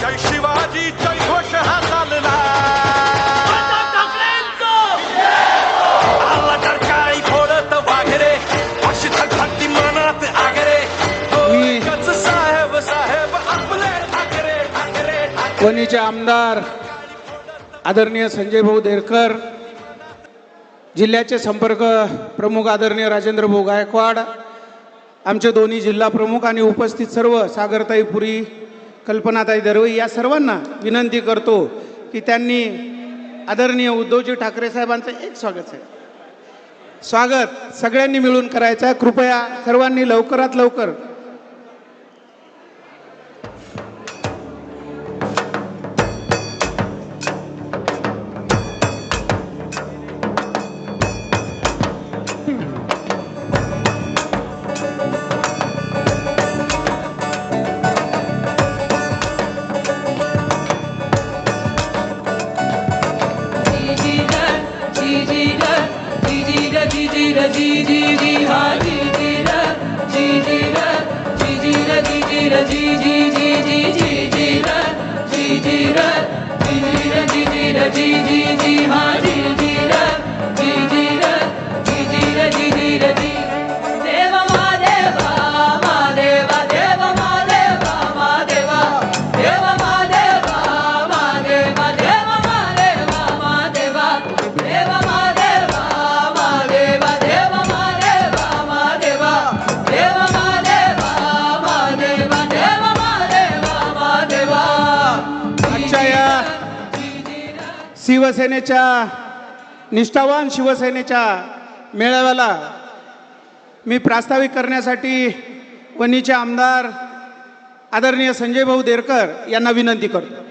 जय शिवाजी जय घोष हा चालला आला तर काय फोडत वाघरे अशी थकथकती मनात आगरे एकच साहेब साहेब आपले ठाकरे ठाकरे ठाकरे. वणीचे आमदार आदरणीय संजय भाऊ देरकर, जिल्ह्याचे संपर्क प्रमुख आदरणीय राजेंद्र भाऊ गायकवाड, आमचे दोन्ही जिल्हा प्रमुख आणि उपस्थित सर्व सागरताई पुरी, कल्पनाताई दरवई या सर्वांना विनंती करतो की त्यांनी आदरणीय उद्धवजी ठाकरे साहेबांचं एक स्वागत सगळ्यांनी मिळून करायचं आहे. कृपया सर्वांनी लवकरात लवकर. शिवसेनेच्या निष्ठावान शिवसेनेच्या मेळाव्याला मी प्रास्ताविक करण्यासाठी वणीचे आमदार आदरणीय संजय भाऊ देरकर यांना विनंती करतो.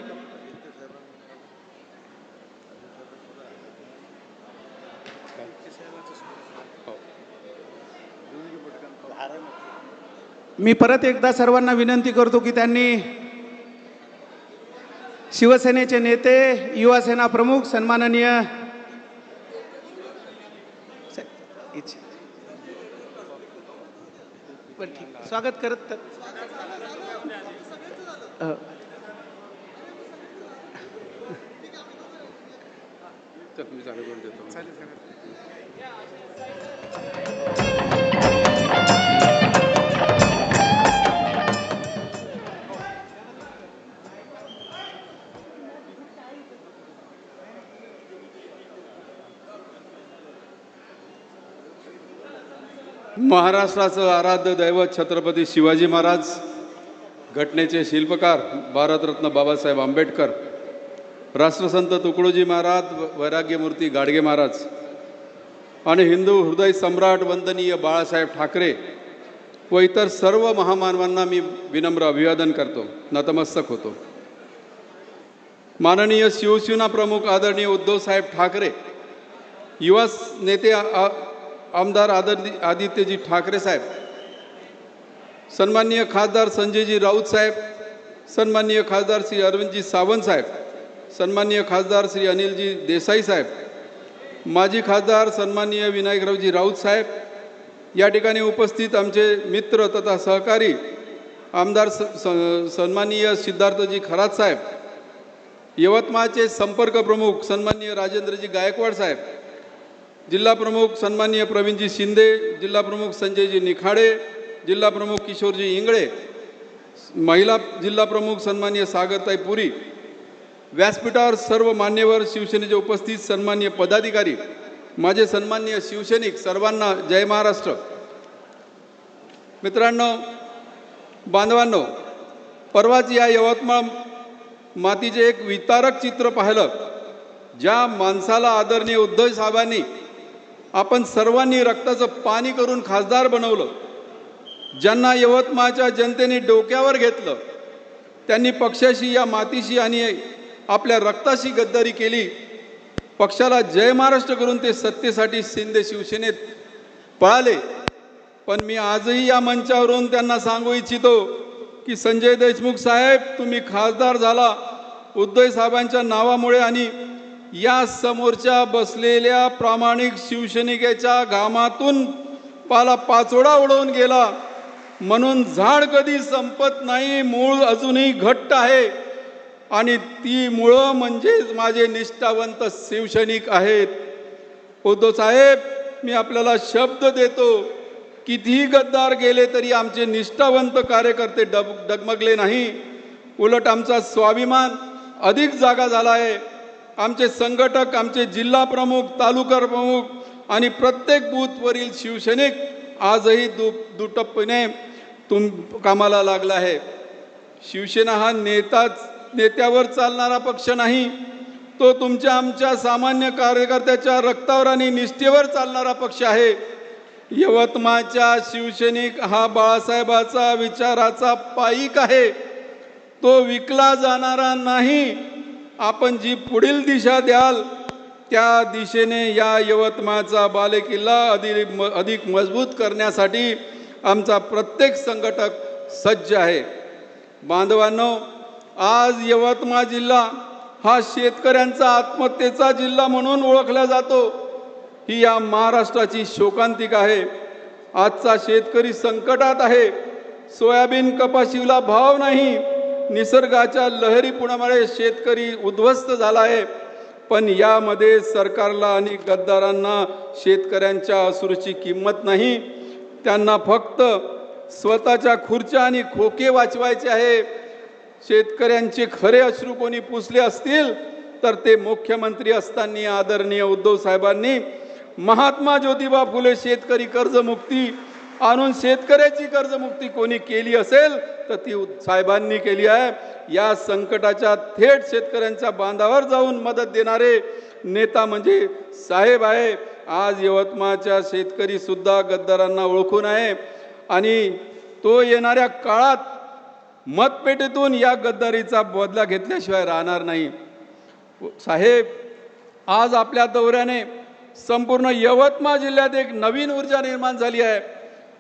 मी परत एकदा सर्वांना विनंती करतो की त्यांनी शिवसेनेचे नेते, युवा सेना प्रमुख सन्माननीय स्वागत करत महाराष्ट्राचं आराध्य दैवत छत्रपती शिवाजी महाराज, घटनेचे शिल्पकार भारतरत्न बाबासाहेब आंबेडकर, राष्ट्रसंत तुकडोजी महाराज, वैराग्यमूर्ती गाडगे महाराज आणि हिंदू हृदय सम्राट वंदनीय बाळासाहेब ठाकरे व इतर सर्व महामानवांना मी विनम्र अभिवादन करतो, नतमस्तक होतो. माननीय शिवसेना प्रमुख आदरणीय उद्धवसाहेब ठाकरे, युवा नेते आमदार आदित्यजी ठाकरे साहेब, सन्माननीय खासदार संजयजी राऊत साहेब, सन्माननीय खासदार श्री अरविंदजी सावंत साहेब, सन्माननीय खासदार श्री अनिलजी देसाई साहेब, माजी खासदार सन्माननीय विनायकरावजी राऊत साहेब, या ठिकाणी उपस्थित आमचे मित्र तथा सहकारी आमदार सन्माननीय सिद्धार्थजी खरात साहेब, यवतमाळचे संपर्क प्रमुख सन्माननीय राजेंद्रजी गायकवाड साहेब, जिल्हा प्रमुख सन्माननीय प्रवीणजी शिंदे, जिल्हा प्रमुख संजयजी निखाडे, जिल्हा प्रमुख किशोरजी इंगळे, महिला जिल्हा प्रमुख सन्माननीय सागरताई पुरी, व्यासपीठावर सर्व मान्यवर शिवसेनेचे उपस्थित सन्माननीय पदाधिकारी, माझे सन्माननीय शिवसैनिक, सर्वांना जय महाराष्ट्र. मित्रांनो, बांधवांनो, परवाच या यवतमाळ मातीचे एक वितारक चित्र पाहिलं. ज्या माणसाला आदरणीय उद्धव साहेबांनी आपण सर्वांनी रक्ताचं पाणी करून खासदार बनवलं, ज्यांना यवतमाळच्या जनतेने डोक्यावर घेतलं, त्यांनी पक्षाशी, या मातीशी आणि आपल्या रक्ताशी गद्दारी केली. पक्षाला जय महाराष्ट्र करून ते सत्तेसाठी शिंदे शिवसेनेत पळाले. पण मी आजही या मंचावरून त्यांना सांगू इच्छितो की संजय देशमुख साहेब, तुम्ही खासदार झाला उद्धव साहेबांच्या नावामुळे आणि या समोरच्या बसलेल्या प्रामाणिक शिवसैनिकाच्या घामातून पाला पाचोडा उडवून गेला. म्हणून झाड कधी संपत नाही, मूळ अजूनही घट्ट आहे. आणि ती मुळं म्हणजेच माझे निष्ठावंत शिवसैनिक आहेत. उद्धव साहेब, मी आपल्याला शब्द देतो, कितीही गद्दार गेले तरी आमचे निष्ठावंत कार्यकर्ते डगमगले नाही. उलट आमचा स्वाभिमान अधिक जागा झाला आहे. आमचे संघटक, आमचे जिल्हा प्रमुख, तालुका प्रमुख आणि प्रत्येक बूथवरील शिवसैनिक आजही दुटप्पीने कामाला लागला आहे. शिवसेना हा नेत्यावर चालणारा पक्ष नाही, तो तुमच्या आमच्या सामान्य कार्यकर्त्याच्या रक्तावर आणि निष्ठेवर चालणारा पक्ष आहे. यवतमाळच्या शिवसैनिक हा बाळासाहेबाचा विचाराचा पाईक आहे, तो विकला जाणारा नाही. आपण जी पुढील दिशा द्याल त्या दिशेने या यवतमाळचा बालेकिल्ला अधिक मजबूत करण्यासाठी आमचा प्रत्येक संघटक सज्ज आहे. बांधवांनो, आज यवतमाळ जिल्हा हा शेतकऱ्यांचा आत्महत्येचा जिल्हा म्हणून ओळखला जातो. ही या महाराष्ट्राची शोकांतिका आहे. आजचा शेतकरी संकटात आहे. सोयाबीन कपाशीला भाव नाही. निसर्गाच्या लहरीपुणामुळे शेतकरी उद्ध्वस्त झाला आहे. पण यामध्ये सरकारला आणि गद्दारांना शेतकऱ्यांच्या अश्रूची किंमत नाही. त्यांना फक्त स्वतःच्या खुर्च्या आणि खोके वाचवायचे आहे. शेतकऱ्यांचे खरे अश्रू कोणी पुसले असतील तर ते मुख्यमंत्री असताना आदरणीय उद्धव साहेबांनी महात्मा ज्योतिबा फुले शेतकरी कर्जमुक्ती आणून शेतकऱ्याची कर्जमुक्ती कोणी केली असेल तर ती साहेबांनी केली आहे. या संकटाच्या थेट शेतकऱ्यांच्या बांधावर जाऊन मदत देणारे नेता म्हणजे साहेब आहे. आज यवतमाळच्या शेतकरी सुद्धा गद्दारांना ओळखून आहे आणि तो येणाऱ्या काळात मतपेटीतून या गद्दारीचा बदला घेतल्याशिवाय राहणार नाही. साहेब, आज आपल्या दौऱ्याने संपूर्ण यवतमाळ जिल्ह्यात एक नवीन ऊर्जा निर्माण झाली आहे.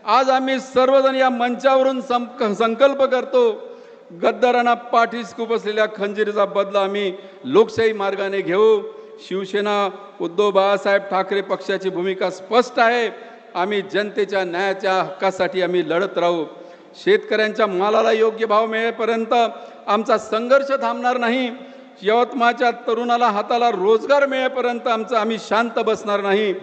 आज आम्ही सर्वजण या मंचावरून संकल्प करतो, गद्दारांना पाठीस खूप असलेल्या खंजीरीचा बदला आम्ही लोकशाही मार्गाने घेऊ. शिवसेना उद्धव बाळासाहेब ठाकरे पक्षाची भूमिका स्पष्ट आहे. आम्ही जनतेच्या न्यायाच्या हक्कासाठी आम्ही लढत राहू. शेतकऱ्यांच्या मालाला योग्य भाव मिळेपर्यंत आमचा संघर्ष थांबणार नाही. यवतमाळच्या तरुणाला हाताला रोजगार मिळेपर्यंत आम्ही शांत बसणार नाही.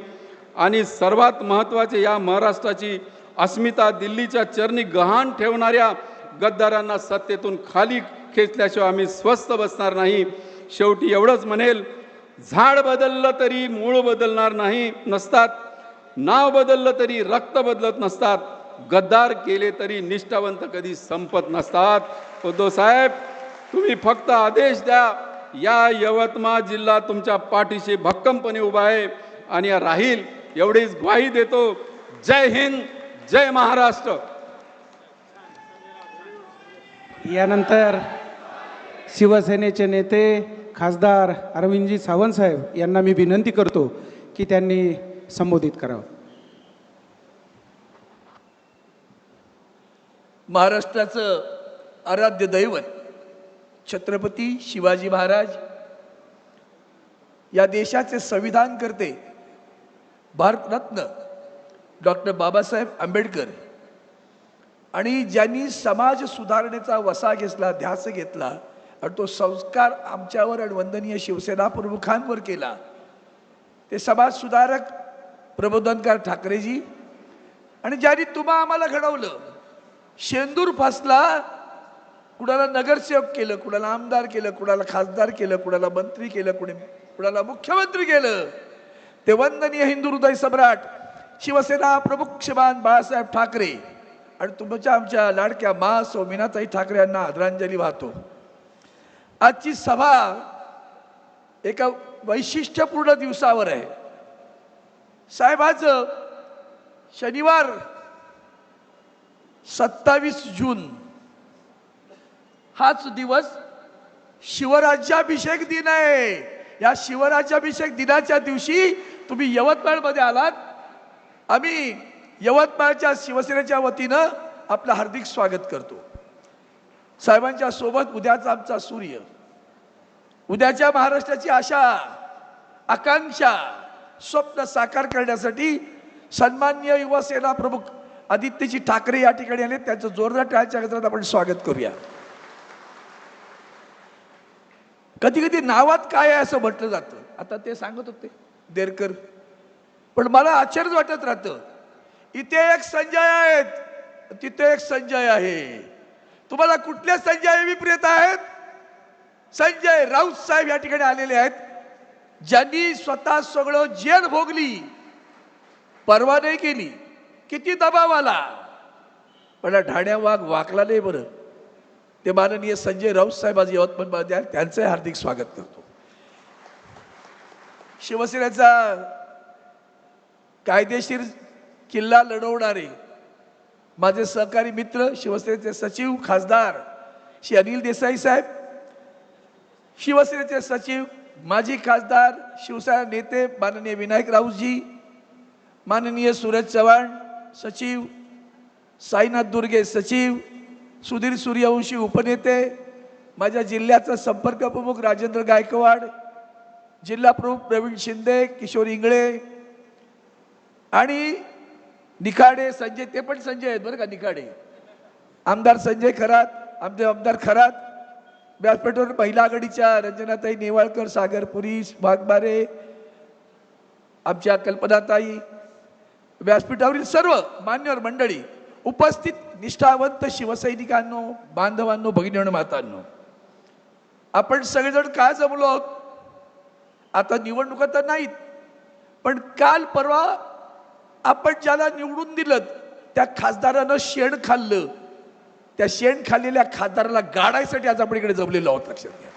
आणि सर्वात महत्त्वाचे, या महाराष्ट्राची अस्मिता दिल्लीच्या चरणी गहाण ठेवणाऱ्या गद्दारांना सत्तेतून खाली खेचल्याशिवाय आम्ही स्वस्थ बसणार नाही. शेवटी एवढंच म्हणेल, झाड बदललं तरी मूळ बदलणार नसतात. नाव बदललं तरी रक्त बदलत नसतात. गद्दार केले तरी निष्ठावंत कधी संपत नसतात. उद्धव साहेब, तुम्ही फक्त आदेश द्या. या यवतमाळ जिल्हा तुमच्या पाठीशी भक्कमपणे उभा आहे आणि राहील एवढीच ग्वाही देतो. जय हिंद, जय महाराष्ट्र. यानंतर शिवसेनेचे नेते खासदार अरविंदजी सावंत साहेब यांना मी विनंती करतो की त्यांनी संबोधित करावं. महाराष्ट्राचं आराध्य दैवत छत्रपती शिवाजी महाराज, या देशाचे संविधान करते भारतरत्न डॉक्टर बाबासाहेब आंबेडकर, आणि ज्यांनी समाज सुधारणेचा वसा घेतला, ध्यास घेतला आणि तो संस्कार आमच्यावर आणि वंदनीय शिवसेना प्रमुखांवर केला, ते समाज सुधारक प्रबोधनकार ठाकरेजी, आणि ज्यांनी तुम्हा आम्हाला घडवलं. शेंदूर फासला, कुणाला नगरसेवक केलं, कुणाला आमदार केलं, कुणाला खासदार केलं, कुणाला मंत्री केलं, कुणाला मुख्यमंत्री केलं. ते वंदनीय हिंदू हृदय सम्राट शिवसेना प्रमुख श्रीमान बाळासाहेब ठाकरे आणि तुमच्या आमच्या लाडक्या मा सौ मीनाताई ठाकरे यांना आदरांजली वाहतो. आजची सभा एका वैशिष्ट्यपूर्ण दिवसावर आहे. साहेब, आज शनिवार 27 जून हाच दिवस शिवराज्याभिषेक दिन आहे. या शिवराज्याभिषेक दिनाच्या दिवशी तुम्ही यवतमाळमध्ये आलात. आम्ही यवतमाळच्या शिवसेनेच्या वतीनं आपलं हार्दिक स्वागत करतो. साहेबांच्या सोबत उद्याचा आमचा सूर्य, उद्याच्या महाराष्ट्राची आशा, आकांक्षा, स्वप्न साकार करण्यासाठी सन्माननीय युवासेना प्रमुख आदित्यजी ठाकरे या ठिकाणी आले. त्यांचं जोरदार टाळ्यांच्या गजरात आपण स्वागत करूया. कधी कधी नावात काय आहे असं म्हटलं जातं. आता ते सांगत होते देरकर, पण मला आश्चर्य वाटत राहतं. इथे एक संजय आहेत, तिथे एक संजय आहे. तुम्हाला कुठले संजय अभिप्रेत आहेत? संजय राऊत साहेब या ठिकाणी आलेले आहेत, ज्यांनी स्वतः सगळं जेल भोगली, परवा नाही केली. किती दबाव आला, पण ढाण्या वाघ वाकला नाही. बरं, ते माननीय संजय राऊत साहेब आज यवतमाळमध्ये आहेत, त्यांचे हार्दिक स्वागत करतो. शिवसेनेचा कायदेशीर किल्ला लढवणारे माझे सहकारी मित्र, शिवसेनेचे सचिव खासदार श्री अनिल देसाई साहेब, शिवसेनेचे सचिव माजी खासदार शिवसेना नेते माननीय विनायक राऊतजी, माननीय सूरज चव्हाण सचिव, साईनाथ दुर्गे सचिव, सुधीर सूर्यवंशी उपनेते, माझ्या जिल्ह्याचा संपर्क प्रमुख राजेंद्र गायकवाड, जिल्हा प्रमुख प्रवीण शिंदे, किशोर इंगळे आणि निखाडे संजय, ते पण संजय आहेत बरं का, निखाडे, आमदार संजय खरात, आमचे आमदार खरात, व्यासपीठावर महिला आघाडीच्या रंजनाताई नेवाळकर, सागरपुरी, वाघमारे, आमच्या कल्पनाताई, व्यासपीठावरील सर्व मान्यवर मंडळी, उपस्थित निष्ठावंत शिवसैनिकांनो, बांधवांनो, भगिनींनो, मातांनो, आपण सगळेजण काय जमलो आहोत? आता निवडणुका तर नाहीत, पण काल परवा आपण ज्याला निवडून दिलं त्या खासदारानं शेण खाल्लं, त्या शेण खाल्लेल्या खासदाराला गाडायसाठी आज आपण इकडे जमलेलो आहोत. लक्षात घ्या.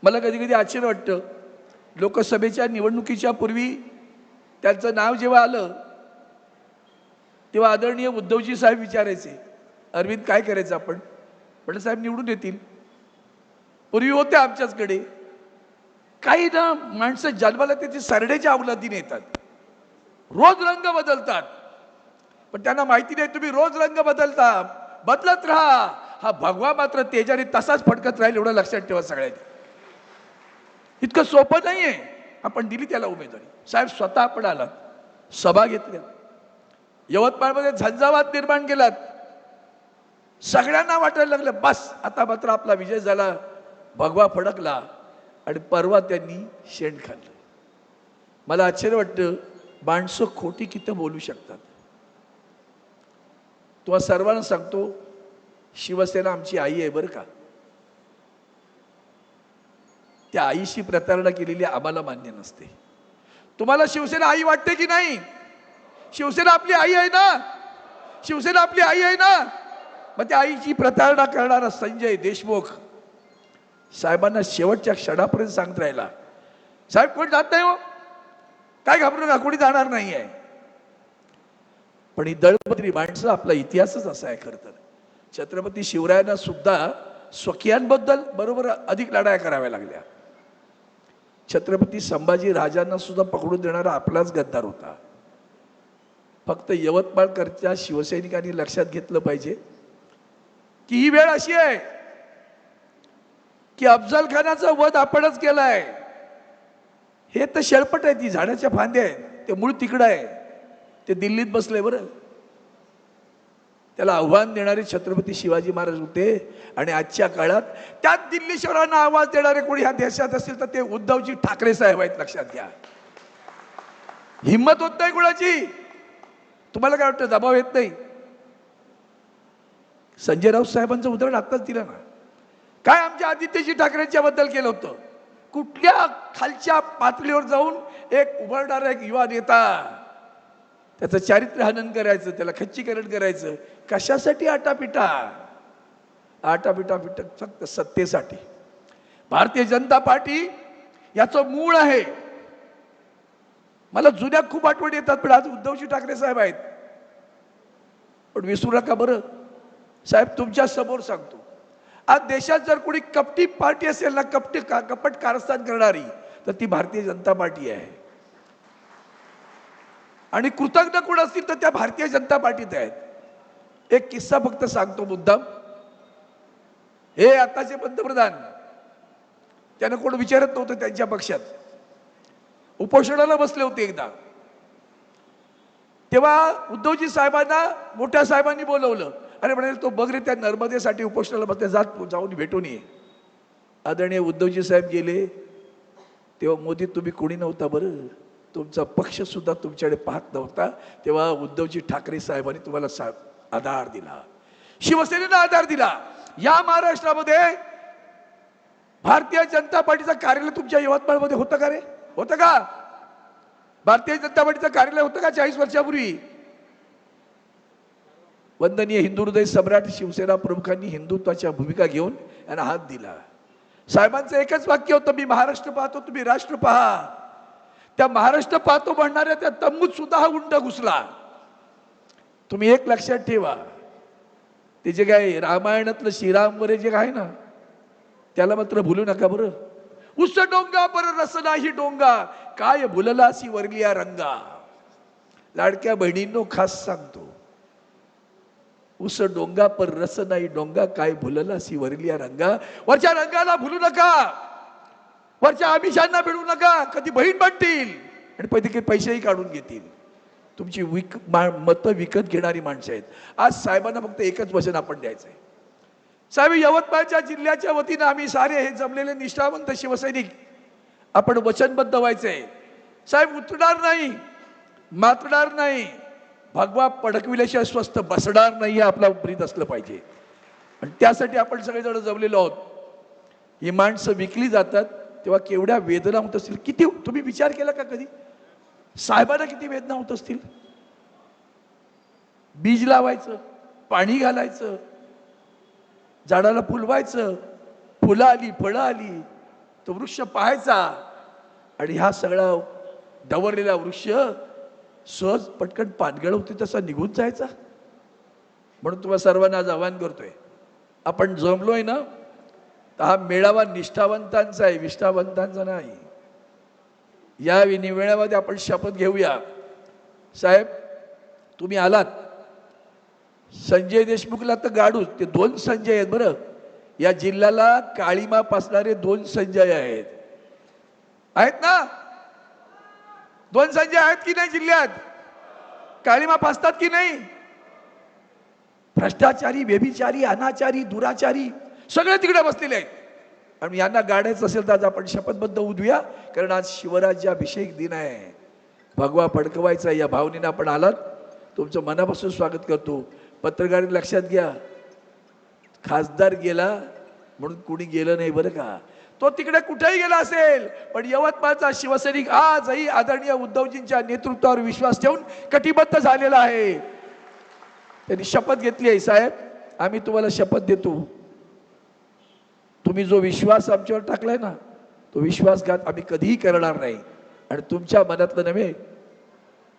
मला कधी कधी आश्चर्य वाटतं, लोकसभेच्या निवडणुकीच्या पूर्वी त्यांचं नाव जेव्हा आलं तेव्हा आदरणीय उद्धवजी साहेब विचारायचे, अरविंद काय करायचं आपण? पण साहेब निवडून येतील. पूर्वी होते आमच्याचकडे काही ना माणसं जन्माला त्याची सरडेच्या अवलादीने येतात, रोज रंग बदलतात, पण त्यांना माहिती नाही तुम्ही रोज रंग बदलता, बदलत राहा. हा भगवा मात्र तेजाने तसाच फडकत राहील, एवढं लक्षात ठेवा सगळ्यांनी. इतकं सोपं नाहीये. आपण दिली त्याला उमेदवारी. साहेब स्वतः आपण आलात, सभा घेतल्या, यवतमाळमध्ये झंझावात निर्माण केलात, सगळ्यांना वाटायला लागलं बस आता मात्र आपला विजय झाला, भगवा फडकला, आणि परवा त्यांनी शेण खाल्लं. मला आश्चर्य वाटतं, माणसं खोटी किती बोलू शकतात. तुम्हाला सर्वांना सांगतो, शिवसेना आमची आई आहे बरं का. त्या आईशी प्रतारणा केलेली आम्हाला मान्य नसते. तुम्हाला शिवसेना आई वाटते की नाही? शिवसेना आपली आई आहे ना, शिवसेना आपली आई आहे ना. मग त्या आईची प्रतारणा करणारा संजय देशमुख साहेबांना शेवटच्या क्षणापर्यंत सांगत राहिला, साहेब कोण जात नाही हो, काय घाबरू नका, कोणी जाणार नाही आहे. पण ही दळपत्री माणसं, आपला इतिहासच असा आहे. खरं तर छत्रपती शिवरायांना सुद्धा स्वकीयांबद्दल बरोबर अधिक लढाया कराव्या लागल्या. छत्रपती संभाजी राजांना सुद्धा पकडून देणारा आपलाच गद्दार होता. फक्त यवतमाळकरच्या शिवसैनिकांनी लक्षात घेतलं पाहिजे की ही वेळ अशी आहे की अफजल खानाचा वध आपणच केलाय. हे तर शेळपट आहे, ती झाडाच्या फांद्या आहेत, ते मूळ तिकडं आहे, ते दिल्लीत बसले बरं. त्याला आव्हान देणारे छत्रपती शिवाजी महाराज होते. आणि आजच्या काळात त्यात दिल्लीश्वरांना आवाज देणारे कोणी ह्या देशात असतील तर ते उद्धवजी ठाकरे साहेब आहेत. लक्षात घ्या. हिंमत होत नाही कोणाची. तुम्हाला काय वाटतं दबाव येत नाही? संजय राऊत साहेबांचं उदाहरण आत्ताच दिलं ना. काय आमच्या आदित्यजी ठाकरेंच्या बद्दल केलं होतं? कुठल्या खालच्या पातळीवर जाऊन एक उभारणारा एक युवा नेता, त्याचं चारित्र्य हनन करायचं, त्याला खच्चीकरण करायचं. कशासाठी? आटापिटा फक्त सत्तेसाठी. भारतीय जनता पार्टी याचं मूळ आहे. मला जुन्या खूप आठवणी येतात, पण आज उद्धवजी ठाकरे साहेब आहेत. पण विसरू नका बरं साहेब, तुमच्या समोर सांगतो, आज देशात जर कोणी कपटी पार्टी असेल ना, कपट कारस्थान करणारी, तर ती भारतीय जनता पार्टी आहे. आणि कृतज्ञ कोण असतील तर त्या भारतीय जनता पार्टीत आहेत. एक किस्सा फक्त सांगतो मुद्दाम. हे आताचे पंतप्रधान, त्यांना कोण विचारत नव्हतं त्यांच्या पक्षात, उपोषणाला बसले होते एकदा. तेव्हा उद्धवजी साहेबांना मोठ्या साहेबांनी बोलवलं अरे म्हणाले तो बघ रे त्या नर्मदेसाठी उपोषणाला बसले, जाऊन भेटून ये. आदरणीय उद्धवजी साहेब गेले तेव्हा मोदी तुम्ही कोणी नव्हता बरं, तुमचा पक्ष सुद्धा तुमच्याकडे पाहत नव्हता. तेव्हा उद्धवजी ठाकरे साहेबांनी तुम्हाला आधार दिला, शिवसेनेला आधार दिला. या महाराष्ट्रामध्ये भारतीय जनता पार्टीचं कार्यालय तुमच्या यवतमाळमध्ये होतं का रे? होतं का? भारतीय जनता पार्टीचं कार्यालय होतं का 40 वर्षापूर्वी? वंदनीय हिंदू हृदय सम्राट शिवसेना प्रमुखांनी हिंदुत्वाच्या भूमिका घेऊन यांना हात दिला. साहेबांचं एकच वाक्य होतं, मी महाराष्ट्र पाहतो तुम्ही राष्ट्र पहा. त्या महाराष्ट्र पाहतो म्हणणाऱ्या त्या तंबूत सुद्धा हा उंड घुसला. तुम्ही एक लक्षात ठेवा, ते जे काय रामायणातलं श्रीराम वरे जे आहे ना, त्याला मात्र भुलू नका बरं. उस डोंगा पर रस नाही डोंगा, काय भुललासी वरलिया रंगा. लाडक्या बहिणींनो खास सांगतो, उस डोंगा पर रस नाही डोंगा, काय भुललासी वरलिया रंगा. वरच्या रंगाला भुलू नका, वरच्या आमिषांना भिडू नका. कधी बहीण बनतील आणि पैसेही काढून घेतील. तुमची मतं विकत घेणारी माणसं आहेत. आज साहेबांना फक्त एकच वचन आपण द्यायचं आहे. साहेब, यवतमाळच्या जिल्ह्याच्या वतीनं आम्ही सारे हे जमलेले निष्ठावंत शिवसैनिक आपण वचनबद्ध व्हायचंय. साहेब, उतरणार नाही, मातणार नाही, भगवा पडकविल्याशिवाय स्वस्थ बसणार नाही, हे आपला ब्रीद असलं पाहिजे. आणि त्यासाठी आपण सगळेजण जमलेलो आहोत. ही माणसं विकली जातात तेव्हा केवढ्या वेदना होत असतील. किती तुम्ही विचार केला का कधी? साहेबांना किती वेदना होत असतील. बीज लावायचं, पाणी घालायचं, झाडाला फुलवायचं, फुलं आली, फळं आली, तो वृक्ष पाहायचा आणि हा सगळा डवरलेला वृक्ष सहज पटकन पानगळ होती तसा निघून जायचा. म्हणून तुम्हाला सर्वांना आज आवाहन करतोय, आपण जमलोय ना, तर हा मेळावा निष्ठावंतांचा आहे, विष्ठावंतांचा नाही. या मेळाव्यामध्ये आपण शपथ घेऊया. साहेब, तुम्ही आलात, संजय देशमुखला तर गाडूच, ते 2 संजय आहेत बरं. या जिल्ह्याला काळीमा पासणारे 2 संजय आहेत ना? 2 संजय आहेत की नाही जिल्ह्यात? काळीमा पासतात की नाही? भ्रष्टाचारी, व्यभिचारी, अनाचारी, दुराचारी सगळे तिकडे बसलेले आहेत. आणि यांना गाडायचं असेल तर आज आपण शपथबद्ध उद्या, कारण आज शिवराज्याभिषेक दिन आहे, भगवा फडकवायचा. या भावनेने आपण आलात, तुमचं मनापासून स्वागत करतो. पत्रकार लक्षात घ्या, खासदार गेला म्हणून कुणी गेलं नाही बरं का, तो तिकडे कुठेही गेला असेल, पण यवतमाळचा शिवसैनिक आजही आदरणीय उद्धवजींच्या नेतृत्वावर विश्वास ठेवून कटिबद्ध झालेला आहे. त्यांनी शपथ घेतली आहे. साहेब, आम्ही तुम्हाला शपथ देतो, तुम्ही जो विश्वास आमच्यावर टाकलाय ना, तो विश्वासघात आम्ही कधीही करणार नाही. आणि तुमच्या मनातलं नव्हे,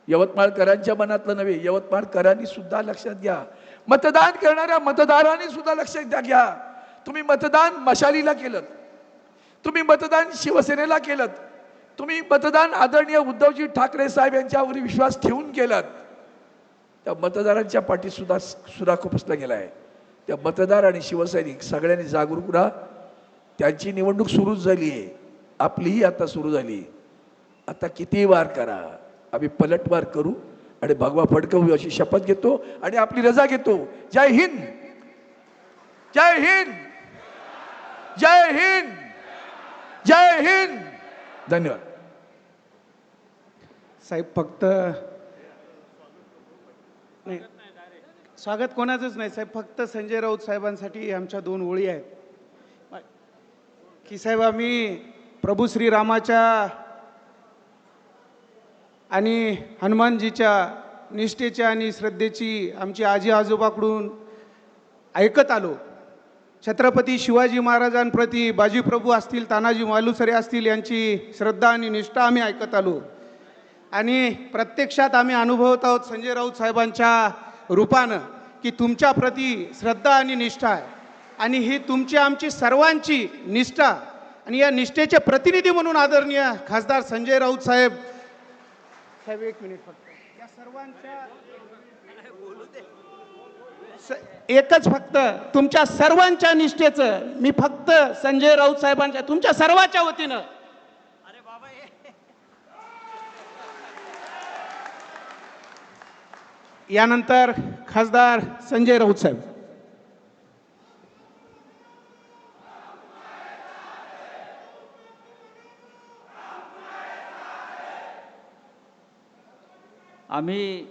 यवतमाळकरांच्या मनातलं नव्हे, यवतमाळकरांनी सुद्धा लक्षात घ्या, मतदान करणाऱ्या मतदारांनी सुद्धा लक्षात घ्या. तुम्ही मतदान मशालीला केलं, तुम्ही मतदान शिवसेनेला केलं, तुम्ही मतदान आदरणीय उद्धवजी ठाकरे साहेब यांच्यावर विश्वास ठेवून केलं. त्या मतदारांच्या पाठीत सुद्धा सुरा खुपसला गेला आहे. त्या मतदार आणि शिवसैनिक सगळ्यांनी जागरूक राहा. त्यांची निवडणूक सुरूच झाली आहे, आपलीही आता सुरू झाली. आता किती वार करा, आम्ही पलटवार करू आणि भगवा फडकवू अशी शपथ घेतो आणि आपली रजा घेतो. जय हिंद, जय हिंद, जय हिंद, जय हिंद. धन्यवाद. साहेब, फक्त नाही, स्वागत कोणाचंच नाही साहेब, फक्त संजय राऊत साहेबांसाठी आमच्या 2 ओळी आहेत की साहेब, आम्ही प्रभू श्रीरामाच्या आणि हनुमानजीच्या निष्ठेच्या आणि श्रद्धेची आमची आजी आजोबाकडून ऐकत आलो. छत्रपती शिवाजी महाराजांप्रती बाजीप्रभू असतील, तानाजी मालुसरे असतील, यांची श्रद्धा आणि निष्ठा आम्ही ऐकत आलो आणि प्रत्यक्षात आम्ही अनुभवत आहोत संजय राऊत साहेबांच्या रूपानं की तुमच्या प्रती श्रद्धा आणि निष्ठा आहे. आणि ही तुमची आमची सर्वांची निष्ठा आणि या निष्ठेचे प्रतिनिधी म्हणून आदरणीय खासदार संजय राऊत साहेब, साहेब 1 मिनिट फक्त, या सर्वांच्या एकच फक्त तुमच्या सर्वांच्या निष्ठेचं मी फक्त संजय राऊत साहेबांच्या तुमच्या सर्वांच्या वतीनं यानंतर खासदार संजय राऊत साहेब. आम्ही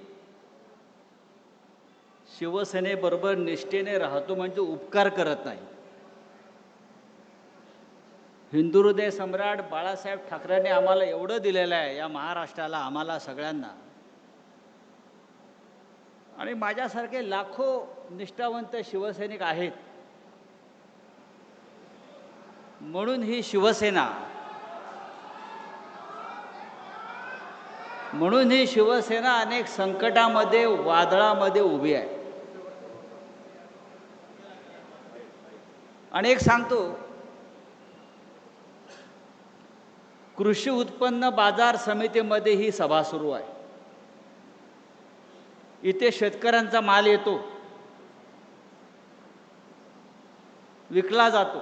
शिवसेनेबरोबर निष्ठेने राहतो म्हणजे उपकार करत नाही. हिंदू हृदय सम्राट बाळासाहेब ठाकरेंनी आम्हाला एवढं दिलेलं आहे या महाराष्ट्राला, आम्हाला सगळ्यांना. आणि माझ्यासारखे लाखो निष्ठावंत शिवसैनिक आहेत. म्हणून ही शिवसेना, अनेक संकटामध्ये, वादळामध्ये उभी आहे. आणि एक सांगतो, कृषी उत्पन्न बाजार समितीमध्ये ही सभा सुरू आहे. इथे शेतकऱ्यांचा माल येतो, विकला जातो,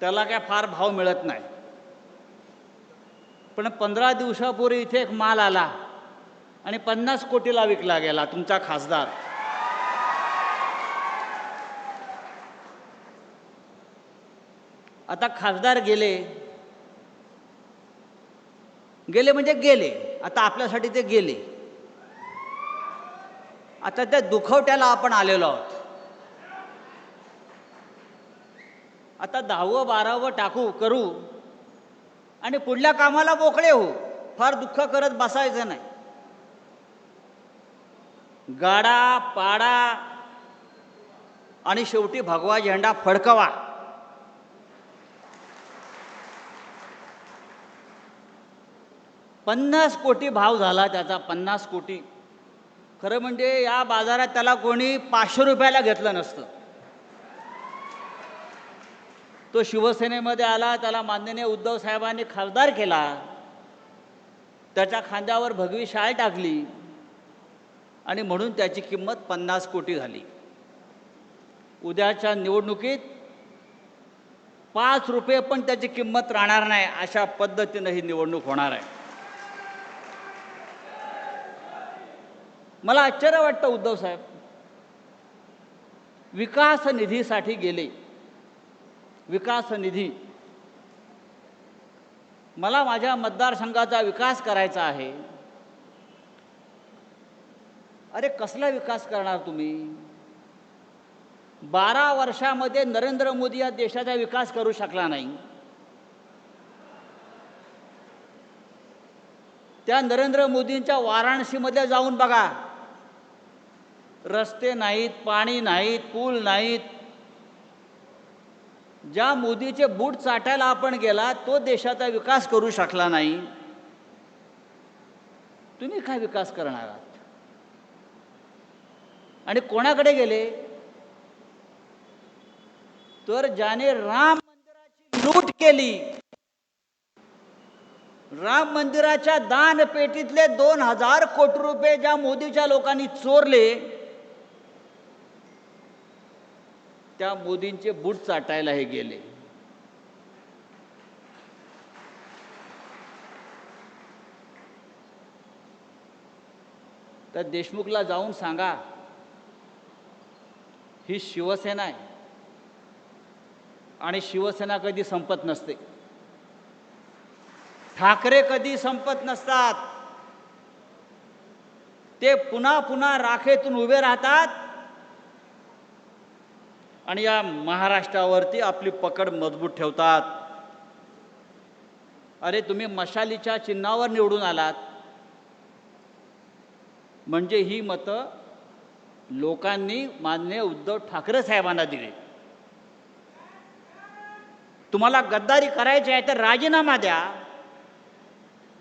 त्याला काय फार भाव मिळत नाही. पण 15 दिवसापूर्वी इथे एक माल आला आणि 50 कोटीला विकला गेला. तुमचा खासदार आता खासदार गेले म्हणजे गेले. आता आपल्यासाठी ते गेले. आता त्या दुखवट्याला आपण आलेलो आहोत. आता 10वं 12वं करू आणि पुढल्या कामाला मोकळे हो. फार दुःख करत बसायचं नाही. गाडा पाडा आणि शेवटी भगवा झेंडा फडकवा. $50 कोटी भाव झाला त्याचा. 50 कोटी. खरं म्हणजे या बाजारात त्याला कोणी 500 रुपयाला घेतलं नसतं. तो शिवसेनेमध्ये आला, त्याला माननीय उद्धव साहेबांनी खासदार केला, त्याच्या खांद्यावर भगवी शाल टाकली आणि म्हणून त्याची किंमत 50 कोटी झाली. उद्याच्या निवडणुकीत 5 रुपये पण त्याची किंमत राहणार नाही. अशा पद्धतीनं ही निवडणूक होणार आहे. मला आश्चर्य वाटतं, उद्धव साहेब विकास निधीसाठी गेले. विकास निधी, मला माझ्या मतदारसंघाचा विकास करायचा आहे. अरे कसला विकास करणार तुम्ही? 12 वर्षामध्ये नरेंद्र मोदी या देशाचा विकास करू शकला नाही. त्या नरेंद्र मोदींच्या वाराणसीमध्ये जाऊन बघा. रस्ते नाहीत, पाणी नाहीत, पूल नाहीत. ज्या मोदीचे बूट चाटायला आपण गेला तो देशाचा विकास करू शकला नाही. तुम्ही काय विकास करणार आहात? आणि कोणाकडे गेले? तर ज्याने राम मंदिराची लूट केली, राम मंदिराच्या दानपेटीतले 2000 कोटी रुपये ज्या मोदीच्या लोकांनी चोरले, त्या मोदींचे बूट चाटायला हे गेले. तर देशमुखला जाऊन सांगा, ही शिवसेना आहे आणि शिवसेना कधी संपत नसते. ठाकरे कधी संपत नसतात. ते पुन्हा पुन्हा राखेतून उभे राहतात आणि या महाराष्ट्रावरती आपली पकड मजबूत ठेवतात. अरे तुम्ही मशालीच्या चिन्हावर निवडून आलात म्हणजे ही मतं लोकांनी माननीय उद्धव ठाकरे साहेबांना दिली. तुम्हाला गद्दारी करायची आहे तर राजीनामा द्या,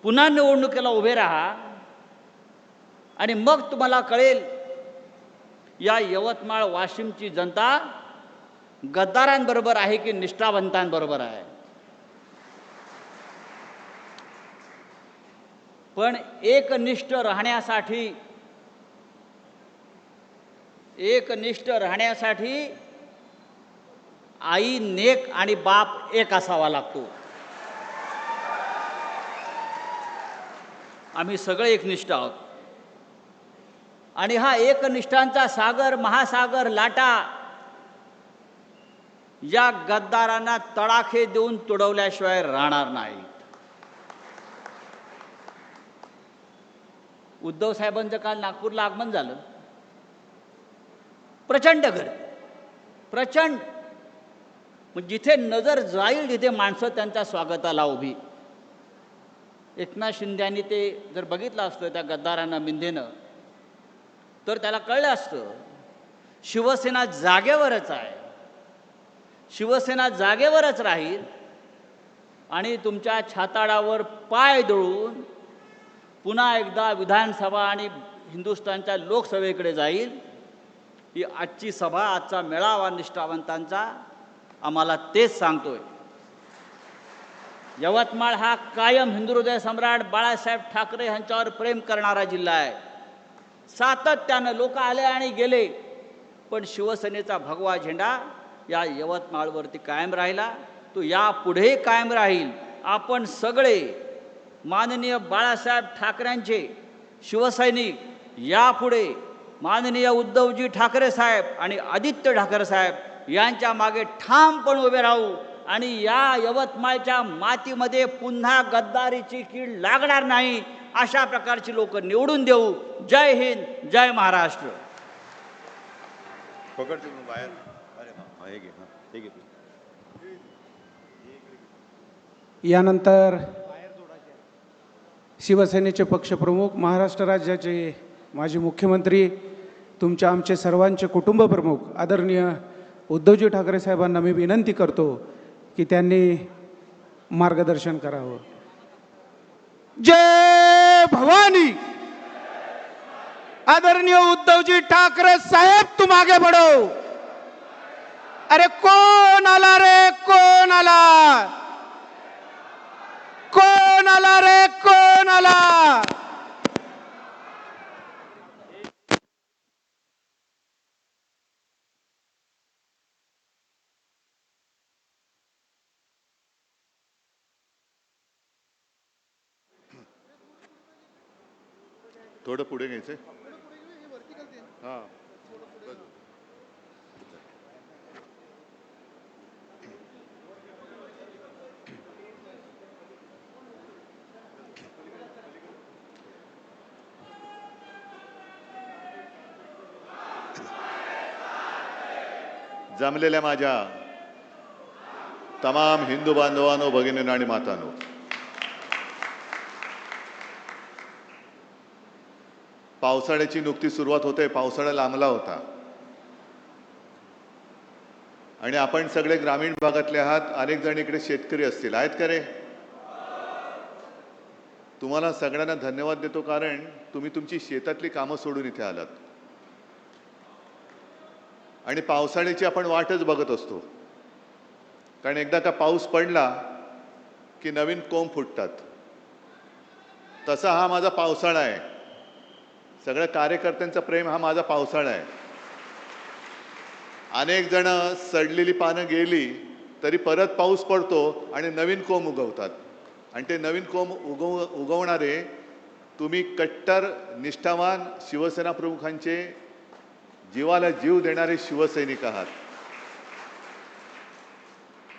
पुन्हा निवडणुकीला उभे राहा आणि मग तुम्हाला कळेल या यवतमाळ वाशिमची जनता गद्दारांबरोबर आहे की निष्ठावंतांबरोबर आहे. पण एकनिष्ठ राहण्यासाठी आई नेक आणि बाप एक असावा लागतो. आम्ही सगळे एकनिष्ठ आहोत आणि हा एकनिष्ठांचा सागर, महासागर लाटा या गद्दारांना तडाखे देऊन तुडवल्याशिवाय राहणार नाही. उद्धव साहेबांचं काल नागपूरला आगमन झालं. प्रचंड गर्दी, प्रचंड. मग जिथे नजर जाईल तिथे माणसं त्यांच्या स्वागताला उभी. एकनाथ शिंदेनी ते जर बघितलं असतं त्या गद्दारांना मिंदेनं, तर त्याला कळलं असतं शिवसेना जागेवरच आहे, शिवसेना जागेवरच राहील आणि तुमच्या छाताडावर पाय दळून पुन्हा एकदा विधानसभा आणि हिंदुस्थानच्या लोकसभेकडे जाईल. ही आजची सभा, आजचा मेळावा निष्ठावंतांचा आम्हाला तेच सांगतोय. यवतमाळ हा कायम हिंदुहृदय सम्राट बाळासाहेब ठाकरे यांच्यावर प्रेम करणारा जिल्हा आहे. सातत्यानं लोक आले आणि गेले, पण शिवसेनेचा भगवा झेंडा या यवतमाळवरती कायम राहिला. तो यापुढेही कायम राहील. आपण सगळे माननीय बाळासाहेब ठाकरेंचे शिवसैनिक यापुढे माननीय उद्धवजी ठाकरे साहेब आणि आदित्य ठाकरे साहेब यांच्या मागे ठामपणे उभे राहू आणि या यवतमाळच्या मातीमध्ये पुन्हा गद्दारीची कीड लागणार नाही अशा प्रकारची लोक निवडून देऊ. जय हिंद, जय महाराष्ट्र. पकड तिकडून बाहेर. अरे हा हे घे, हा हे घे. यानंतर शिवसेनेचे पक्षप्रमुख, महाराष्ट्र राज्याचे माजी मुख्यमंत्री, तुमच्या आमचे सर्वांचे कुटुंब प्रमुख आदरणीय उद्धवजी ठाकरे साहेबांना मी विनंती करतो की त्यांनी मार्गदर्शन करावं. जय भवानी. आदरणीय उद्धवजी ठाकरे साहेब, तुम आगे बढ़ो. अरे कौन आला रे, कौन आला, कौन आला रे, कौन आला. थोडं पुढे घ्यायचंय. हा जमलेल्या माझ्या तमाम हिंदू बांधवांनो, भगिनींनो आणि मातांनो, पावसाळ्याची नुकती सुरुवात होते. पावसाळा लांबला होता आणि आपण सगळे ग्रामीण भागातले आहात. अनेक जण इकडे शेतकरी असतील, आहेत का रे? तुम्हाला सगळ्यांना धन्यवाद देतो, कारण तुम्ही तुमची शेतातली कामं सोडून इथे आलात आणि पावसाळ्याची आपण वाटच बघत असतो. कारण एकदा का पाऊस पडला की नवीन कोंब फुटतात. तसा हा माझा पावसाळा आहे. सगळ्या कार्यकर्त्यांचा प्रेम हा माझा पावसाळा आहे. अनेक जण सडलेली पानं गेली तरी परत पाऊस पडतो आणि नवीन कोंब उगवतात. आणि ते नवीन कोंब उगवणारे तुम्ही कट्टर निष्ठावान शिवसेना प्रमुखांचे जीवाला जीव देणारे शिवसैनिक आहात.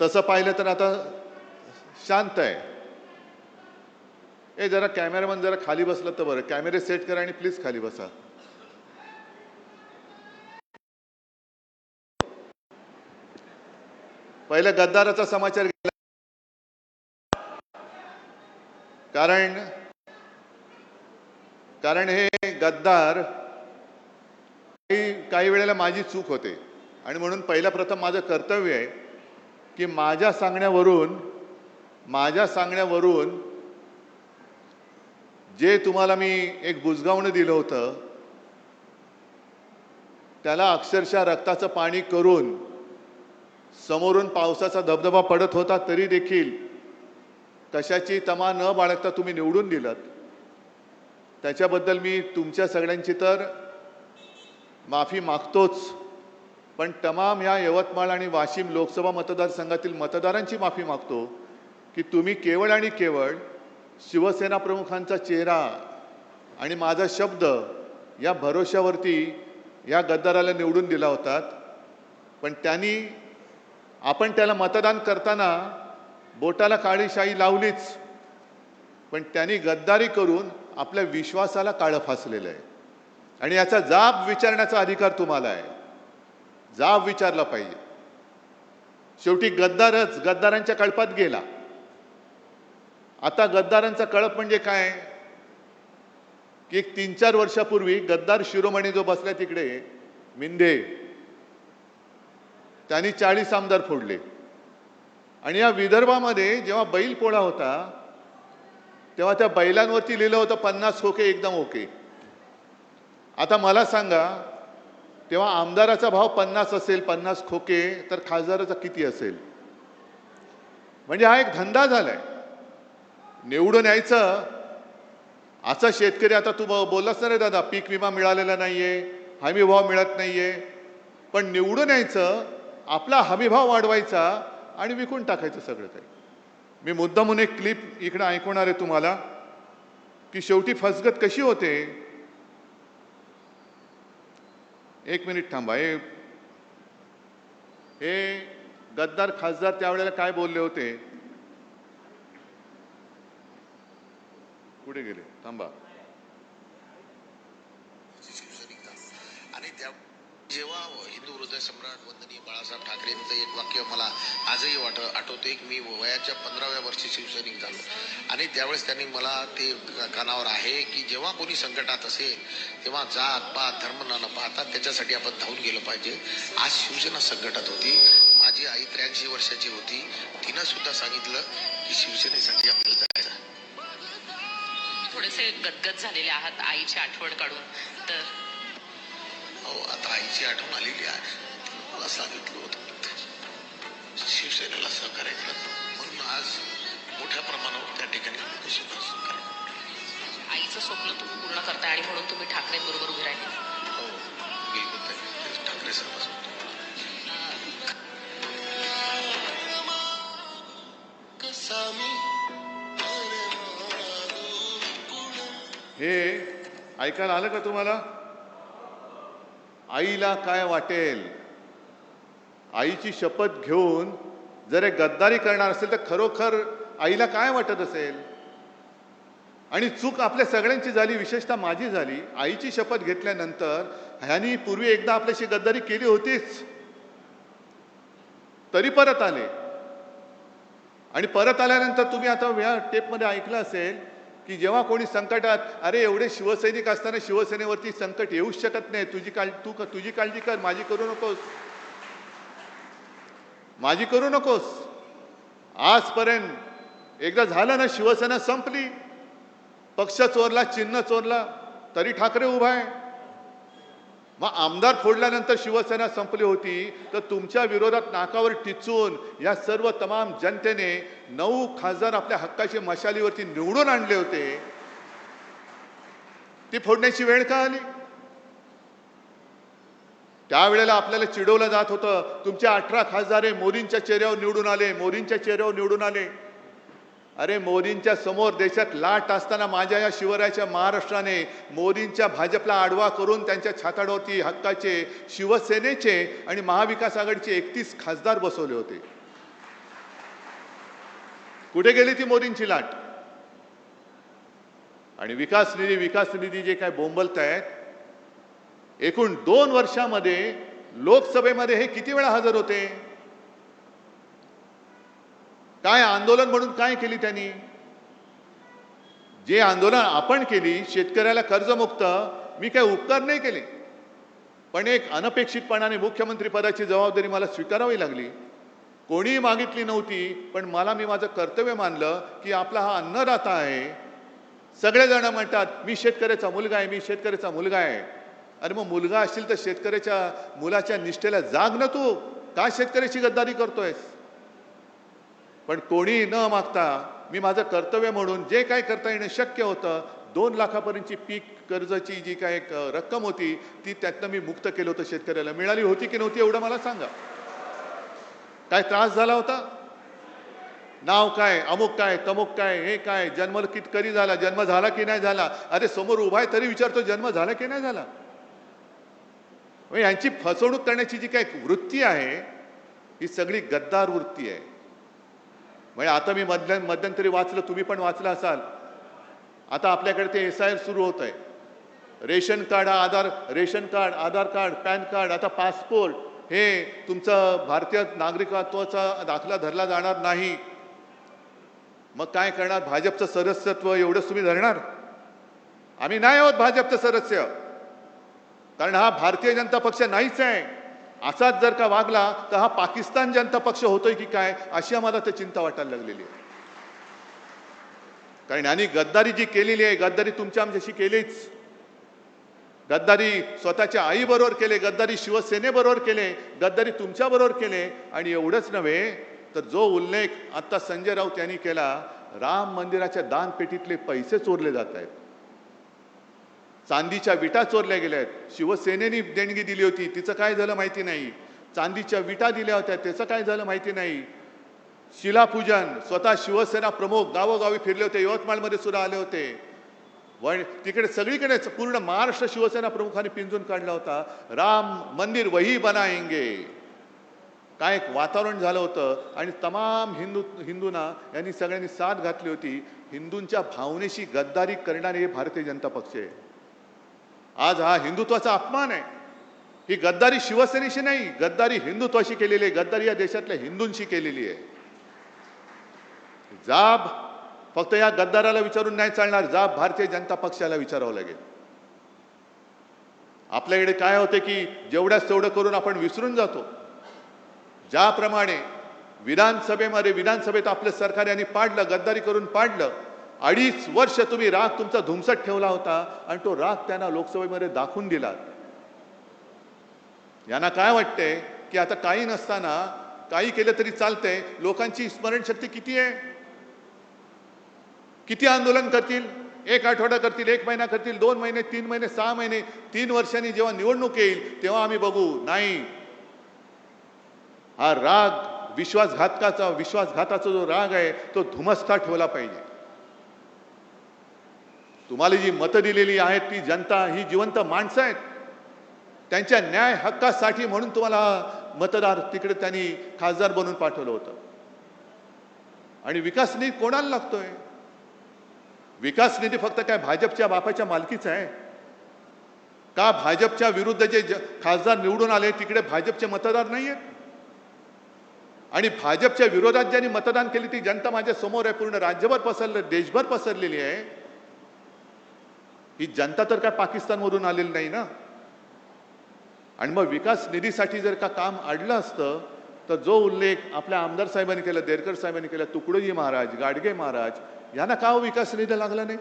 तसं पाहिलं तर आता शांत आहे. ए जरा कॅमेरामन जरा खाली बसलं तर बरं. कॅमेरे सेट करा आणि प्लीज खाली बसा. पहिल्या गद्दाराचा समाचार घेतला, कारण हे गद्दार काही वेळेला माझी चूक होते आणि म्हणून पहिल्या प्रथम माझं कर्तव्य आहे की माझ्या सांगण्यावरून जे तुम्हाला मी एक बुजगावणं दिलं होतं त्याला अक्षरशः रक्ताचं पाणी करून समोरून पावसाचा धबधबा पडत होता तरी देखील कशाची तमा न बाळगता तुम्ही निवडून दिलात. त्याच्याबद्दल मी तुमच्या सगळ्यांची तर माफी मागतोच, पण तमाम या यवतमाळ आणि वाशिम लोकसभा मतदारसंघातील मतदारांची माफी मागतो की तुम्ही केवळ आणि केवळ शिवसेना प्रमुखांचा चेहरा आणि माझा शब्द या भरोश्यावरती या गद्दाराला निवडून दिला होतात. पण आपण त्याला मतदान करताना बोटाला काळी शाई लावलीच, पण त्यांनी गद्दारी करून आपल्या विश्वासाला काळं फासलेलं आहे आणि याचा जाब विचारण्याचा अधिकार तुम्हाला आहे. जाब विचारला पाहिजे. शेवटी गद्दारच गद्दारांच्या कळपात गेला. आता गद्दारांचा कळप म्हणजे काय की एक 3-4 वर्षापूर्वी गद्दार शिरोमणी जो बसला तिकडे मिंदे, त्यांनी 40 आमदार फोडले आणि या विदर्भामध्ये जेव्हा बैल पोळा होता तेव्हा त्या बैलांवरती लिहिलं होतं 50 खोके एकदम ओके. आता मला सांगा, तेव्हा आमदाराचा भाव 50 असेल, 50 खोके, तर खासदाराचा किती असेल? म्हणजे हा एक धंदा झालाय. निवडून यायचं असा शेतकरी. आता तू बोललास ना रे दादा, पीक विमा मिळालेला नाहीये, हमी भाव मिळत नाहीये, पण निवडून यायचं, आपला हमी भाव वाढवायचा आणि विकून टाकायचं सगळं काही. मी मुद्दामून एक क्लिप इकडे ऐकवणार आहे तुम्हाला की शेवटी फसगत कशी होते. 1 मिनिट थांबा. हे गद्दार खासदार त्यावेळेला काय बोलले होते, कुठे गेले, थांबा. आणि त्या जेव्हा हिंदू हृदय सम्राट वंदनीय बाळासाहेब ठाकरेंचं एक वाक्य मला आजही आठवते की मी वयाच्या 15व्या वर्षी शिवसैनिक झालो आणि त्यावेळेस त्यांनी मला ते कानावर आहे की जेव्हा कोणी संकटात असेल तेव्हा जात पात धर्म न पाहता त्याच्यासाठी आपण धावून गेलं पाहिजे. आज शिवसेना संकटात होती. माझी आई 83 वर्षाची होती. तिनं सुद्धा सांगितलं की शिवसेनेसाठी आपल्याला जायचं. थोडेसे गदगद झालेले आहात आईची आठवण काढून. तर आता आईची आठवण आलेली आहे. मला सांगितलं होतं शिवसेनेला सहकार्य करत म्हणून आज मोठ्या प्रमाणावर त्या ठिकाणी आईचं स्वप्न तुम्ही पूर्ण करताय आणि म्हणून तुम्ही ठाकरेंबरोबर उभे राहिले. हो बिलकुल ठाकरे साहेब. हे ऐकायला आलं का तुम्हाला? आईला काय वाटेल? आईची शपथ घेऊन जर हे गद्दारी करणार असेल तर खरोखर आईला काय वाटत असेल? आणि चूक आपल्या सगळ्यांची झाली, विशेषतः माझी झाली. आईची शपथ घेतल्यानंतर ह्यांनी पूर्वी एकदा आपल्याशी गद्दारी केली होतीच, तरी परत आले. आणि परत आल्यानंतर तुम्ही आता या टेपमध्ये ऐकलं असेल की जेव्हा कोणी संकटात, अरे एवढे शिवसैनिक असताना शिवसेनेवरती संकट येऊच शकत नाही, तुझी काळजी कर, माझी करू नकोस, माझी करू नकोस. आजपर्यंत एकदा झालं ना, शिवसेना संपली, पक्ष चोरला, चिन्ह चोरला, तरी ठाकरे उभा आहे. मग आमदार फोडल्यानंतर शिवसेना संपली होती, तर तुमच्या विरोधात नाकावर टिचून या सर्व तमाम जनतेने 9 खासदार आपल्या हक्काच्या मशालीवरती निवडून आणले होते. ती फोडण्याची वेळ का आली? त्यावेळेला आपल्याला चिडवलं जात होतं, तुमचे 18 खासदार मोदींच्या चेहऱ्यावर निवडून आले, मोदींच्या चेहऱ्यावर निवडून आले. अरे मोदींच्या समोर देशात लाट असताना माझ्या या शिवरायाच्या महाराष्ट्राने मोदींच्या भाजपला आडवा करून त्यांच्या छाताडावरती हक्काचे शिवसेनेचे आणि महाविकास आघाडीचे 31 खासदार बसवले होते. कुठे गेली ती मोदींची लाट? आणि विकास निधी जे काय बोंबलतायत, एकूण 2 वर्षामध्ये लोकसभेमध्ये हे किती वेळा हजर होते? काय आंदोलन म्हणून काय केली त्यांनी? जे आंदोलन आपण केली, शेतकऱ्याला कर्जमुक्त, मी काय उपकार नाही केले, पण एक अनपेक्षितपणाने मुख्यमंत्री पदाची जबाबदारी मला स्वीकारावी लागली. कोणीही मागितली नव्हती, पण मी माझं कर्तव्य मानलं की आपला हा अन्नदाता आहे. सगळेजण म्हणतात मी शेतकऱ्याचा मुलगा आहे, मी शेतकऱ्याचा मुलगा आहे. अरे मग मुलगा असशील तर शेतकऱ्याच्या मुलाच्या निष्ठेला जाग ना. तू का शेतकऱ्याची गद्दारी करतोयस? पण कोणी न मागता मी माझं कर्तव्य म्हणून जे काय करता येणं शक्य होतं, 2 लाखापर्यंतची पीक कर्जाची जी काय एक रक्कम होती ती त्यातनं मी मुक्त केलं होतं. शेतकऱ्याला मिळाली होती की नव्हती एवढं मला सांगा. काय त्रास झाला होता? नाव काय, अमुक काय, तमुक काय, हे काय, जन्म कधी झाला, जन्म झाला की नाही झाला? अरे समोर उभा आहे तरी विचारतो जन्म झाला की नाही झाला. यांची फसवणूक करण्याची जी काय वृत्ती आहे ही सगळी गद्दार वृत्ती आहे. म्हणजे आता मी मध्यंतरी वाचलं, तुम्ही पण वाचलं असाल, आता आपल्याकडे ते SIR सुरू होत आहे. रेशन कार्ड, आधार कार्ड, पॅन कार्ड, आता पासपोर्ट, हे तुमचं भारतीय नागरिकत्वाचा दाखला धरला जाणार नाही. मग काय करणार? भाजपचं सदस्यत्व एवढंच तुम्ही धरणार? आम्ही नाही आहोत भाजपचं सदस्य, कारण हा भारतीय जनता पक्ष नाहीच आहे. असाच जर का वागला तर हा पाकिस्तान जनता पक्ष होतोय की काय, अशी आम्हाला तर चिंता वाटायला लागलेली आहे. कारण यांनी गद्दारी जी केलेली आहे, गद्दारी तुमच्या आमच्याशी केलीच. गद्दारी स्वतःच्या आईबरोबर केले, गद्दारी शिवसेनेबरोबर केले, गद्दारी तुमच्याबरोबर केले. आणि एवढंच नव्हे तर जो उल्लेख आता संजय राऊत यांनी केला, राम मंदिराच्या दानपेटीतले पैसे चोरले जात आहेत, चांदीच्या विटा चोरल्या गेल्या आहेत. शिवसेनेने देणगी दिली होती, तिचं काय झालं माहिती नाही. चांदीच्या विटा दिल्या होत्या, त्याचं काय झालं माहिती नाही. शिलापूजन, स्वतः शिवसेना प्रमुख गावोगावी फिरले होते, यवतमाळमध्ये सुद्धा आले होते. तिकडे सगळीकडे पूर्ण महाराष्ट्र शिवसेना प्रमुखांनी पिंजून काढला होता. राम मंदिर वही बनाएंगे, काय एक वातावरण झालं होतं. आणि तमाम हिंदूंना यांनी सगळ्यांनी साथ घातली होती. हिंदूंच्या भावनेशी गद्दारी करणारे हे भारतीय जनता पक्ष आहे. आज हा हिंदुत्वाचा अपमान आहे. ही गद्दारी शिवसेनेशी नाही, गद्दारी हिंदुत्वाशी केलेली आहे, गद्दारी या देशातल्या हिंदूंशी केलेली आहे. जाब फक्त या गद्दाराला विचारून नाही चालणार, जाब भारतीय जनता पक्षाला विचारावं लागेल. आपल्याकडे काय होते की जेवढ्याच तेवढं करून आपण विसरून जातो. ज्याप्रमाणे विधानसभेत आपलं सरकार यांनी पाडलं, गद्दारी करून पाडलं. 2.5 वर्ष तुम्ही राग तुमचा धुमसट ठेवला होता आणि तो राग त्यांना लोकसभेमध्ये दाखवून दिला. यांना काय वाटतंय की आता काही नसताना काही केलं तरी चालतंय. लोकांची स्मरणशक्ती किती आहे? किती आंदोलन करतील? 1 आठवडा करतील, 1 महिना करतील, 2 महिने, 3 महिने, 6 महिने, 3 वर्षांनी जेव्हा निवडणूक येईल तेव्हा आम्ही बघू. नाही, हा राग विश्वासघाताचा जो राग आहे तो धुमसता ठेवला पाहिजे. तुम्हाला जी मतं दिलेली आहेत ती जनता, ही जिवंत माणसं आहेत. त्यांच्या न्याय हक्कासाठी म्हणून तुम्हाला मतदार तिकडे त्यांनी खासदार बनवून पाठवलं होतं. आणि विकास निधी कोणाला लागतोय? विकास निधी फक्त काय भाजपच्या बापाच्या मालकीचा आहे का? भाजपच्या विरुद्ध जे खासदार निवडून आले तिकडे भाजपचे मतदार नाही आहेत. आणि भाजपच्या विरोधात ज्यांनी मतदान केली ती जनता माझ्या समोर आहे. पूर्ण राज्यभर देशभर पसरलेली आहे. ही जनता तर काय पाकिस्तानवरून आलेली नाही ना. आणि मग विकास निधीसाठी जर का काम अडलं असतं तर जो उल्लेख आपल्या आमदार साहेबांनी केला, देरकर साहेबांनी केला, तुकडोजी महाराज, गाडगे महाराज, यांना का विकास निधी लागला नाही?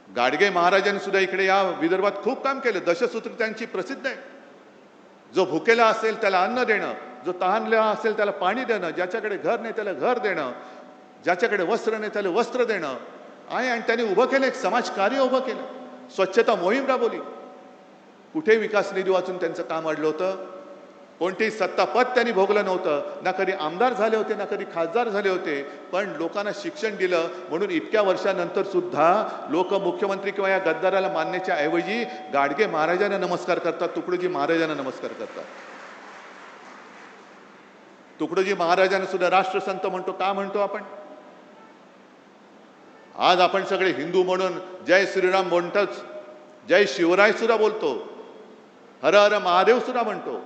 गाडगे महाराजांनी सुद्धा इकडे या विदर्भात खूप काम केलं. दशसूत्र त्यांची प्रसिद्ध आहे. जो भुकेला असेल त्याला अन्न देणं, जो तहानलेला असेल त्याला पाणी देणं, ज्याच्याकडे घर नाही त्याला घर देणं, ज्याच्याकडे वस्त्र नाही त्याला वस्त्र देणं आहे. आणि त्यांनी उभं केलं, एक समाजकार्य उभं केलं, स्वच्छता मोहीम राबवली. कुठे विकास निधी वाचून त्यांचं काम अडलं होतं? कोणतेही सत्तापद त्यांनी भोगलं नव्हतं. ना कधी आमदार झाले होते, ना कधी खासदार झाले होते. पण लोकांना शिक्षण दिलं म्हणून इतक्या वर्षानंतर सुद्धा लोक मुख्यमंत्री किंवा या गद्दाराला मानण्याच्या ऐवजी गाडगे महाराजांना नमस्कार करतात, तुकडोजी महाराजांना नमस्कार करतात. तुकडोजी महाराजांना सुद्धा राष्ट्रसंत म्हणतो. का म्हणतो आपण? आज आपण सगळे हिंदू म्हणून जय श्रीराम म्हणतोच, जय शिवराय सुद्धा बोलतो, हर हर महादेव सुद्धा म्हणतो.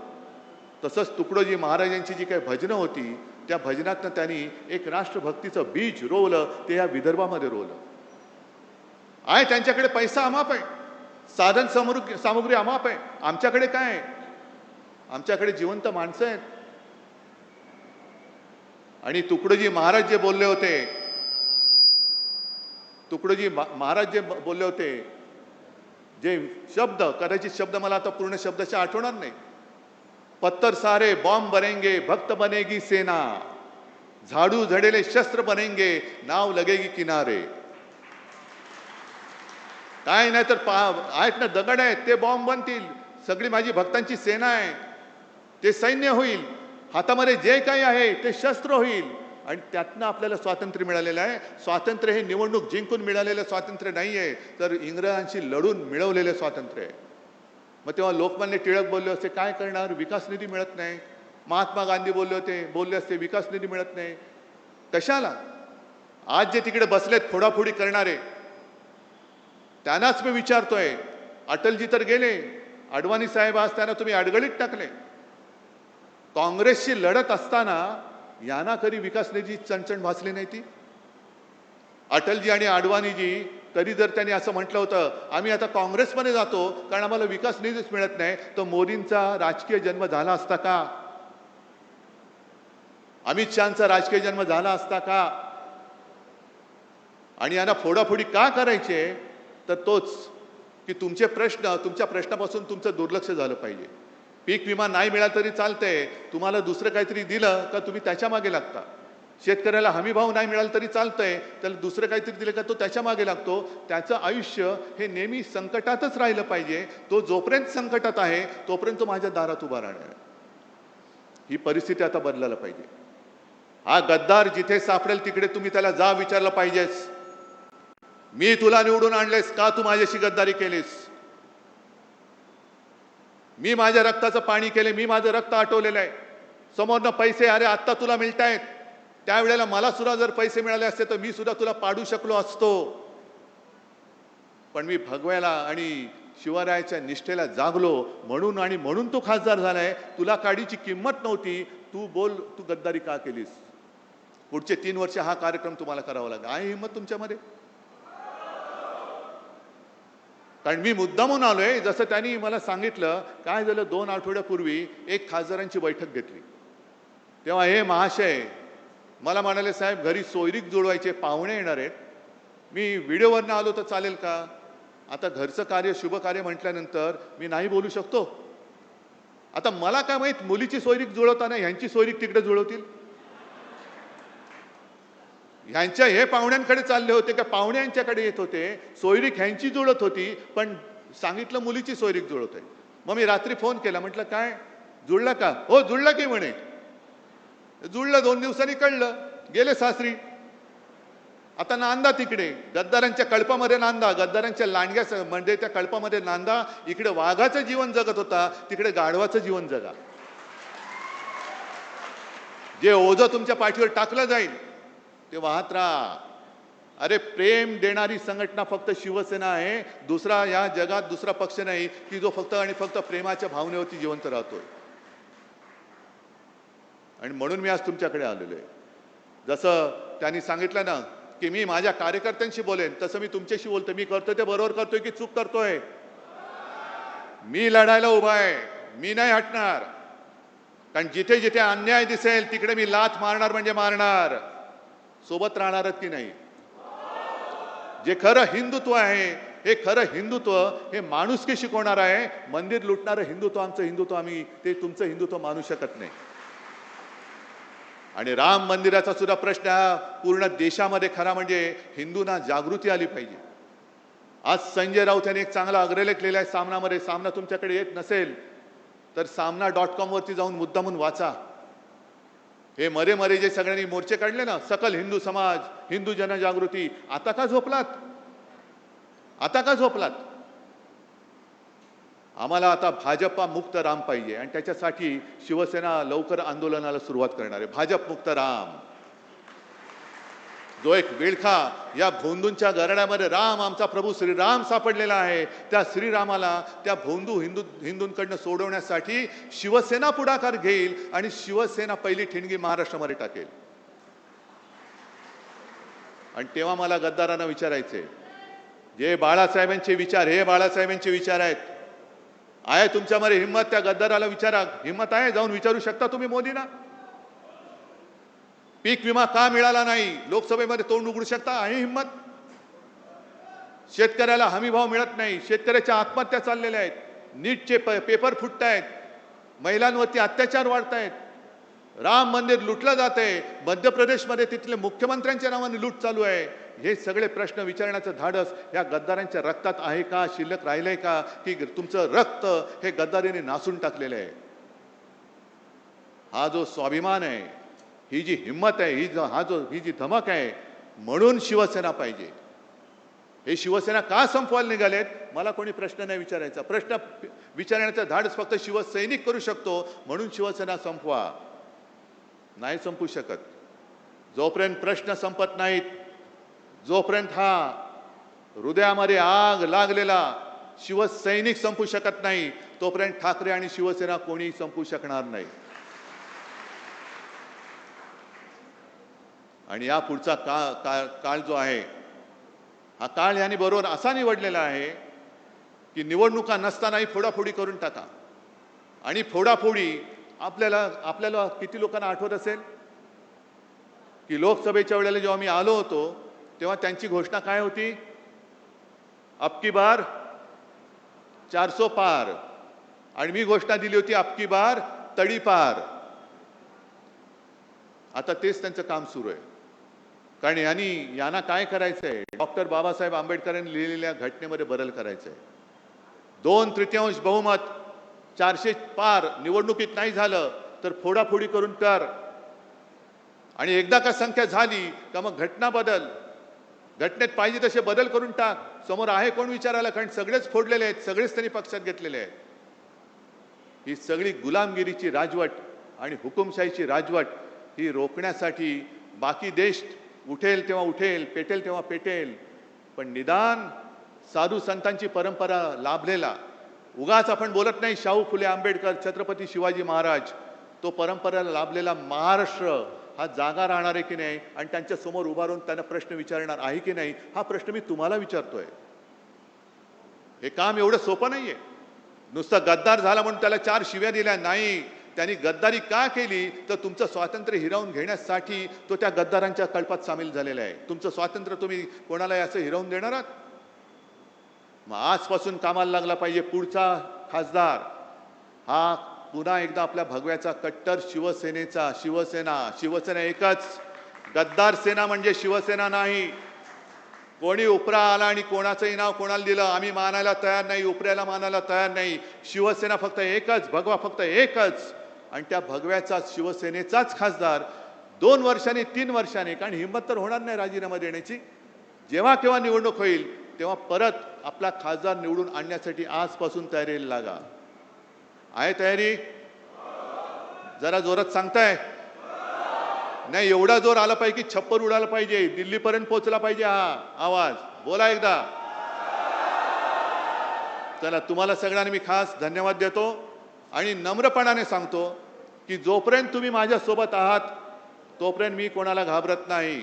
तसंच तुकडोजी महाराजांची जी काही भजनं होती त्या भजनातनं त्यांनी एक राष्ट्रभक्तीचं बीज रोवलं, ते या विदर्भामध्ये रोवलं आहे. त्यांच्याकडे पैसा अमाप आहे, साधन सामुग्री अमाप आहे. आमच्याकडे काय आहे? आमच्याकडे जिवंत माणसं आहेत. आणि तुकडोजी महाराज जे बोलले होते, तुकडोजी महाराज जे बोलले होते, जे शब्द, कदाचित शब्द मला आता पूर्ण शब्दाच्या आठवणार नाही. पत्थर सारे बॉम्ब बनेंगे, भक्त बनेगी सेना, झाडू झडेले शस्त्र बनेंगे, नाव लगेगी किनारे. काय नाही तर आहेत ना, दगड आहेत ते बॉम्ब बनतील. सगळी माझी भक्तांची सेना आहे, ते सैन्य होईल. हातामध्ये जे काही आहे ते शस्त्र होईल. आणि त्यातनं आपल्याला स्वातंत्र्य मिळालेलं आहे. स्वातंत्र्य हे निवडणूक जिंकून मिळालेलं स्वातंत्र्य नाही आहे, तर इंग्रजांशी लढून मिळवलेलं स्वातंत्र्य आहे. मग तेव्हा लोकमान्य टिळक बोलले असते, काय करणार, विकास निधी मिळत नाही. महात्मा गांधी बोलले असते, विकास निधी मिळत नाही. कशाला? आज जे तिकडे बसलेत फोडाफोडी करणारे, त्यांनाच मी विचारतोय, अटलजी तर गेले, अडवाणी साहेब आज त्यांना तुम्ही अडगळीत टाकले. काँग्रेसशी लढत असताना यांना कधी विकास निधीची चणचण भासली नाही ती. अटलजी आणि अडवाणीजी तरी जर त्यांनी असं म्हटलं होतं आम्ही आता काँग्रेसमध्ये जातो कारण आम्हाला विकास निधीच मिळत नाही, तर मोदींचा राजकीय जन्म झाला असता का? अमित शहाचा राजकीय जन्म झाला असता का? आणि यांना फोडाफोडी का करायचे? तर तोच की तुमचे प्रश्न, तुमच्या प्रश्नापासून तुमचं दुर्लक्ष झालं पाहिजे. पीक विमा नाही मिळाला तरी चालतंय, तुम्हाला दुसरं काहीतरी दिलं का तुम्ही त्याच्या मागे लागता. शेतकऱ्याला हमी भाव नाही मिळाला तरी चालतंय, त्याला दुसरं काहीतरी दिलं का तो त्याच्या मागे लागतो. त्याचं आयुष्य हे नेहमी संकटातच राहिलं पाहिजे. तो जोपर्यंत संकटात आहे तोपर्यंत तो माझ्या दारात उभा राहणार. ही परिस्थिती आता बदलायला पाहिजे. हा गद्दार जिथे सापडेल तिकडे तुम्ही त्याला जा विचारलं पाहिजेस, मी तुला निवडून आणलेस का, तू माझ्याशी गद्दारी केलीस? मी माझ्या रक्ताचं पाणी केले, मी माझं रक्त आटवलेलं आहे. समोरनं पैसे अरे आत्ता तुला मिळतायत, त्यावेळेला मला सुद्धा जर पैसे मिळाले असते तर मी सुद्धा तुला पाडू शकलो असतो. पण मी भगव्याला आणि शिवरायाच्या निष्ठेला जागलो म्हणून, आणि म्हणून तू खासदार झालाय. तुला काडीची किंमत नव्हती, तू बोल तू गद्दारी का केलीस? पुढचे 3 वर्ष हा कार्यक्रम तुम्हाला करावा लागेल. आहे हिंमत तुमच्यामध्ये? कारण मी मुद्दामून आलोय. जसं त्यांनी मला सांगितलं, काय झालं 2 आठवड्यापूर्वी एक खासदारांची बैठक घेतली, तेव्हा हे महाशय मला म्हणाले साहेब घरी सोयरीक जुळवायचे, पाहुणे येणार आहेत, मी व्हिडिओवरनं आलो तर चालेल का? आता घरचं कार्य शुभ कार्य म्हटल्यानंतर मी नाही बोलू शकतो. आता मला काय माहित मुलीची सोयरीक जुळवताना ह्यांची सोयरीक तिकडे जुळवतील. ह्यांच्या हे पाहुण्यांकडे चालले होते का पाहुणे यांच्याकडे येत होते? सोयरीक ह्यांची जुळत होती, पण सांगितलं मुलीची सोयरीक जुळवतोय. मग मी रात्री फोन केला, म्हटलं काय जुळलं का? हो जुळलं की म्हणे. जुळलं, 2 दिवसांनी कळलं, गेले सासरी. आता नांदा तिकडे गद्दारांच्या कळपामध्ये नांदा, गद्दारांच्या लांडग्या म्हणजे त्या कळपामध्ये नांदा. इकडे वाघाचं जीवन जगत होता, तिकडे गाढवाचं जीवन जगा. जे ओझं तुमच्या पाठीवर टाकलं जाईल ते वाहत राहा. अरे प्रेम देणारी संघटना फक्त शिवसेना आहे. दुसरा या जगात दुसरा पक्ष नाही की जो फक्त आणि फक्त प्रेमाच्या भावनेवरती जिवंत राहतोय. आणि म्हणून मी आज तुमच्याकडे आलेलो आहे. जसं त्यांनी सांगितलं ना की मी माझ्या कार्यकर्त्यांशी बोलेन, तसं मी तुमच्याशी बोलतोय. मी करतोय ते बरोबर करतोय की चूक करतोय? मी लढायला उभा आहे, मी नाही हटणार. कारण जिथे जिथे अन्याय दिसेल तिकडे मी लाथ मारणार म्हणजे मारणार. सोबत राहणारच की नाही? जे खरं हिंदुत्व आहे, हे खरं हिंदुत्व हे माणुसकी शिकवणार आहे. मंदिर लुटणारं हिंदुत्व आमचं हिंदुत्व आम्ही ते तुमचं हिंदुत्व मानू शकत नाही. आणि राम मंदिराचा सुद्धा प्रश्न पूर्ण देशामध्ये खरा म्हणजे हिंदूंना जागृती आली पाहिजे. आज संजय राऊत यांनी एक चांगला अग्रलेख लिहिला आहे सामनामध्ये. सामना तुमच्याकडे येत नसेल तर सामना.com वरती जाऊन मुद्दामून वाचा. हे मरे मरे जे सगळ्यांनी मोर्चे काढले ना, सकल हिंदू समाज, हिंदू जनजागृती, आता का झोपलात? आता का झोपलात? आम्हाला आता भाजपा मुक्त राम पाहिजे आणि त्याच्यासाठी शिवसेना लवकर आंदोलनाला सुरुवात करणार आहे. भाजप मुक्त राम, जो एक विळखा या भोंदूंच्या गरड्यामध्ये राम आमचा प्रभू श्रीराम सापडलेला आहे, त्या श्रीरामाला त्या भोंदू हिंदूंकडनं सोडवण्यासाठी शिवसेना पुढाकार घेईल आणि शिवसेना पहिली ठिणगी महाराष्ट्रामध्ये टाकेल. आणि तेव्हा मला गद्दारांना विचारायचे, जे बाळासाहेबांचे विचार हे बाळासाहेबांचे विचार आहेत. आहे तुमच्यामध्ये हिंमत? त्या गद्दाराला विचारा, हिंमत आहे? जाऊन विचारू शकता तुम्ही मोदींना. पीक विमा का मिळाला नाही लोकसभेमध्ये तोंड उघडू शकता? आहे हिंमत? शेतकऱ्याला हमी भाव मिळत नाही, शेतकऱ्याच्या आत्महत्या चाललेल्या आहेत, नीटचे पेपर फुटतायत, महिलांवरती अत्याचार वाढतायत, राम मंदिर लुटलं जात आहे, मध्य प्रदेशमध्ये तिथले मुख्यमंत्र्यांच्या नावाने लूट चालू आहे. हे सगळे प्रश्न विचारण्याचं धाडस या गद्दारांच्या रक्तात आहे का? शिल्लक राहिलंय का? की तुमचं रक्त हे गद्दारीने नासून टाकलेलं आहे? हा जो स्वाभिमान आहे, ही जी हिंमत आहे, ही जी धमक आहे, म्हणून शिवसेना पाहिजे. हे शिवसेना का संपवायला निघालेत मला कोणी प्रश्न नाही विचारायचा. प्रश्न विचारण्याचं धाडस फक्त शिवसैनिक करू शकतो. म्हणून शिवसेना संपवा. नाही संपू शकत. जोपर्यंत प्रश्न संपत नाहीत जोपर्यंत हा हृदयामध्ये आग लागलेला शिवसैनिक संपू शकत नाही, तोपर्यंत ठाकरे आणि शिवसेना कोणी संपू शकणार नाही. आणि या पुढचा काळ जो आहे, हा काळ यांनी बरोबर असा निवडलेला आहे की निवडणुका नसतानाही फोडाफोडी करून टाका. आणि फोडाफोडी आपल्याला किती लोकांना आठवत असेल की लोकसभेच्या वेळेला जेव्हा मी आलो होतो तेव्हा त्यांची घोषणा काय होती? अबकी बार 400 पार. आणि मी घोषणा दिली होती अबकी बार तडीपार. आता तेच त्यांचं काम सुरू आहे. कारण यांना काय करायचंय? डॉक्टर बाबासाहेब आंबेडकरांनी लिहिलेल्या घटनेमध्ये बदल करायचंय. 2/3 बहुमत 400 पार निवडणुकीत नाही झालं तर फोडाफोडी करून कर. आणि एकदा का संख्या झाली का मग घटना बदल, घटनेत पाहिजे तसे बदल करून टाक. समोर आहे कोण विचारायला? कारण सगळेच फोडलेले आहेत, सगळेच त्यांनी पक्षात घेतलेले आहेत. ही सगळी गुलामगिरीची राजवट आणि हुकुमशाहीची राजवट ही रोखण्यासाठी बाकी देश उठेल तेव्हा उठेल, पेटेल तेव्हा पेटेल, पण निदान साधू संतांची परंपरा लाभलेला, उगाच आपण बोलत नाही शाहू फुले आंबेडकर, छत्रपती शिवाजी महाराज, तो परंपरेला लाभलेला महाराष्ट्र हा जागा राहणार आहे की नाही आणि त्यांच्या समोर उभा राहून त्यांना प्रश्न विचारणार आहे की नाही, हा प्रश्न मी तुम्हाला विचारतोय. हे काम एवढं सोपं नाहीये. नुसतं गद्दार झाला म्हणून त्याला 4 शिव्या दिल्या नाही. त्यांनी गद्दारी का केली? तर तुमचं स्वातंत्र्य हिरावून घेण्यासाठी तो त्या गद्दारांच्या कळपात सामील झालेला आहे. तुमचं स्वातंत्र्य तुम्ही कोणाला असं हिरावून देणार आहात? मग आजपासून कामाला लागला पाहिजे पुढचा खासदार हा पुन्हा एकदा आपल्या भगव्याचा कट्टर शिवसेना एकच. गद्दार सेना म्हणजे शिवसेना नाही. कोणी उपरा आला आणि कोणाचंही नाव कोणाला दिलं आम्ही मानायला तयार नाही, उपऱ्याला मानायला तयार नाही. शिवसेना फक्त एकच, भगवा फक्त एकच. आणि त्या भगव्याचा शिवसेनेचाच खासदार 2 वर्षांनी 3 वर्षांनी, कारण हिंमत तर होणार नाही राजीनामा देण्याची, जेव्हा केव्हा निवडणूक होईल तेव्हा परत आपला खासदार निवडून आणण्यासाठी आजपासून तयारीला लागा. आहे तयारी? जरा जोरात सांगताय? नाही, एवढा जोर आला पाहिजे की छप्पर उडाला पाहिजे, दिल्लीपर्यंत पोहोचला पाहिजे हा आवाज. बोला एकदा. चला, तुम्हाला सगळ्यांना मी खास धन्यवाद देतो आणि नम्रपणाने सांगतो की जोपर्यंत तुम्ही माझ्या सोबत आहात तोपर्यंत मी कोणाला घाबरत नाही.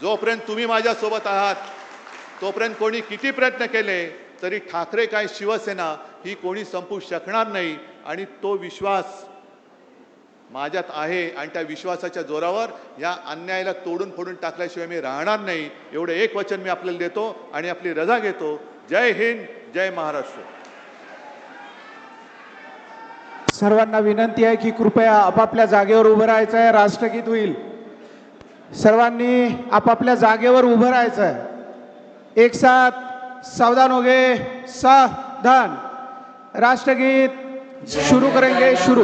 जोपर्यंत तुम्ही माझ्या सोबत आहात तोपर्यंत कोणी किती प्रयत्न केले तरी ठाकरे काय शिवसेना ही कोणी संपू शकणार नाही. आणि तो विश्वास माझ्यात आहे आणि त्या विश्वासाच्या जोरावर या अन्यायाला तोडून फोडून टाकल्याशिवाय मी राहणार नाही. एवढं एक वचन मी आपल्याला देतो आणि आपली रजा घेतो. जय हिंद, जय महाराष्ट्र. सर्वांना विनंती आहे की कृपया आपापल्या जागेवर उभं राहायचं आहे. राष्ट्रगीत होईल. सर्वांनी आपापल्या जागेवर उभं राहायचं आहे. एक साथ सावधान हो गए, सावधान. राष्ट्रगीत शुरू करेंगे. शुरू.